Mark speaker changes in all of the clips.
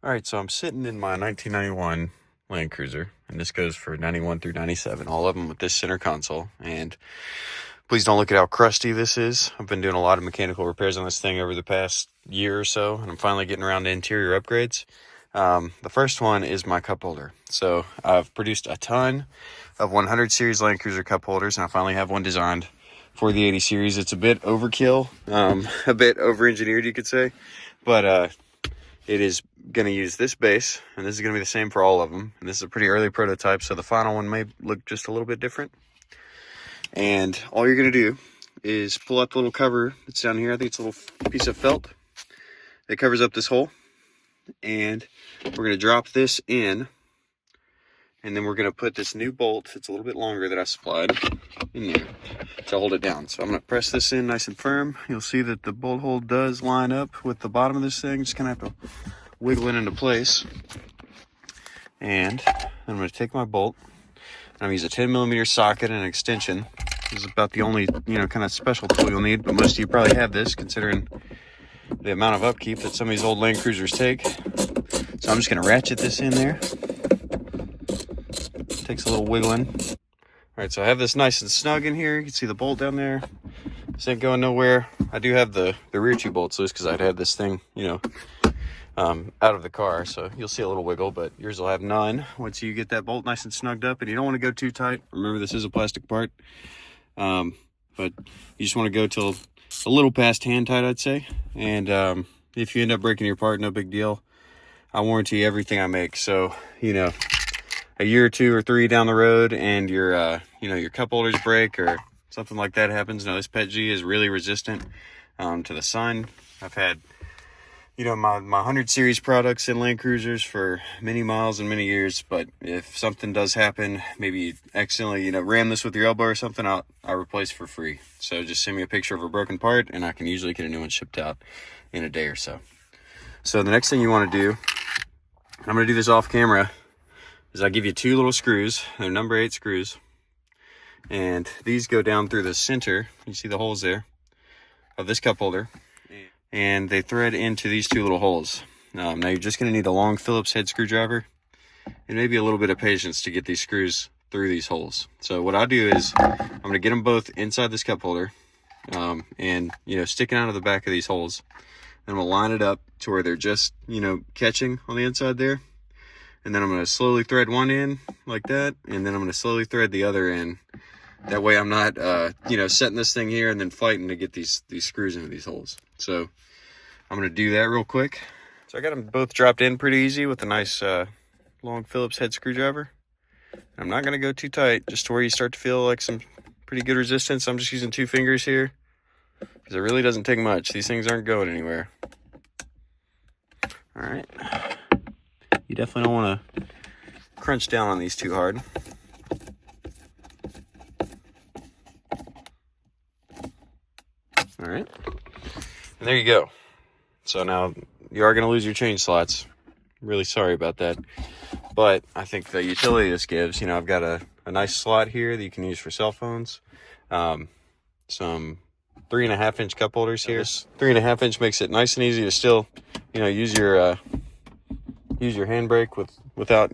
Speaker 1: All right, so I'm sitting in my 1991 Land Cruiser, and this goes for 91 through 97, all of them with this center console. And please don't look at how crusty this is. I've been doing a lot of mechanical repairs on this thing over the past year or so, and I'm finally getting around to interior upgrades. The first one is my cup holder. So I've produced a ton of 100 series Land Cruiser cup holders, and I finally have one designed for the 80 series. It's a bit overkill, a bit over-engineered, you could say, but it is going to use this base, and this is going to be the same for all of them. And this is a pretty early prototype, so the final one may look just a little bit different. And all you're going to do is pull out the little cover that's down here. I think it's a little piece of felt that covers up this hole. And we're going to drop this in, and then we're going to put this new bolt, it's a little bit longer, that I supplied, in there to hold it down. So I'm going to press this in nice and firm. You'll see that the bolt hole does line up with the bottom of this thing. Just kind of have to wiggle it into place. And I'm going to take my bolt, and I'm going to use a 10mm socket and an extension. This is about the only, kind of special tool you'll need, but most of you probably have this, considering the amount of upkeep that some of these old Land Cruisers take. So I'm just going to ratchet this in there. Takes a little wiggling. All right, so I have this nice and snug in here. You can see the bolt down there. This ain't going nowhere. I do have the rear two bolts loose because I'd had this thing, out of the car. So you'll see a little wiggle, but yours will have none once you get that bolt nice and snugged up. And you don't want to go too tight. Remember, this is a plastic part. But you just want to go till a little past hand tight, I'd say. And if you end up breaking your part, no big deal. I warranty everything I make. So, a year or two or three down the road and your cup holders break or something like that happens. Now, this PETG is really resistant to the sun. I've had, my 100 series products in Land Cruisers for many miles and many years. But if something does happen, maybe you accidentally, ram this with your elbow or something, I'll replace for free. So just send me a picture of a broken part and I can usually get a new one shipped out in a day or so. So the next thing you want to do, I'm going to do this off camera, is I give you two little screws. They're number 8 screws. And these go down through the center. You see the holes there of this cup holder. And they thread into these two little holes. Now you're just going to need a long Phillips head screwdriver and maybe a little bit of patience to get these screws through these holes. So what I'll do is I'm going to get them both inside this cup holder and, sticking out of the back of these holes. And we'll line it up to where they're just, catching on the inside there. And then I'm going to slowly thread one in like that. And then I'm going to slowly thread the other in. That way I'm not, setting this thing here and then fighting to get these screws into these holes. So I'm going to do that real quick. So I got them both dropped in pretty easy with a nice long Phillips head screwdriver. I'm not going to go too tight, just to where you start to feel like some pretty good resistance. I'm just using 2 fingers here because it really doesn't take much. These things aren't going anywhere. All right. You definitely don't want to crunch down on these too hard. All right. And there you go. So now you are going to lose your chain slots. I'm really sorry about that. But I think the utility this gives, I've got a nice slot here that you can use for cell phones. Some 3.5-inch cup holders here. This 3.5-inch makes it nice and easy to still, use your handbrake without,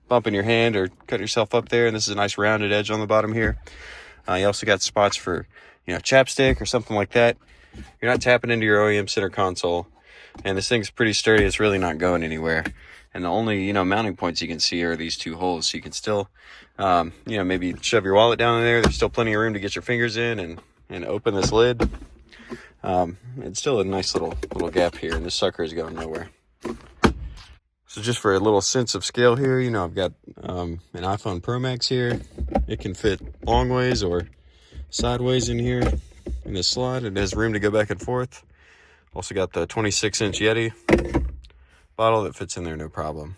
Speaker 1: bumping your hand or cutting yourself up there. And this is a nice rounded edge on the bottom here. You also got spots for, chapstick or something like that. You're not tapping into your OEM center console. And this thing's pretty sturdy. It's really not going anywhere. And the only, mounting points you can see are these 2 holes. So you can still, maybe shove your wallet down in there. There's still plenty of room to get your fingers in and open this lid. It's still a nice little gap here. And this sucker is going nowhere. So just for a little sense of scale here, I've got an iPhone Pro Max here. It can fit long ways or sideways in here in this slot. It has room to go back and forth. Also got the 26-inch Yeti bottle that fits in there no problem.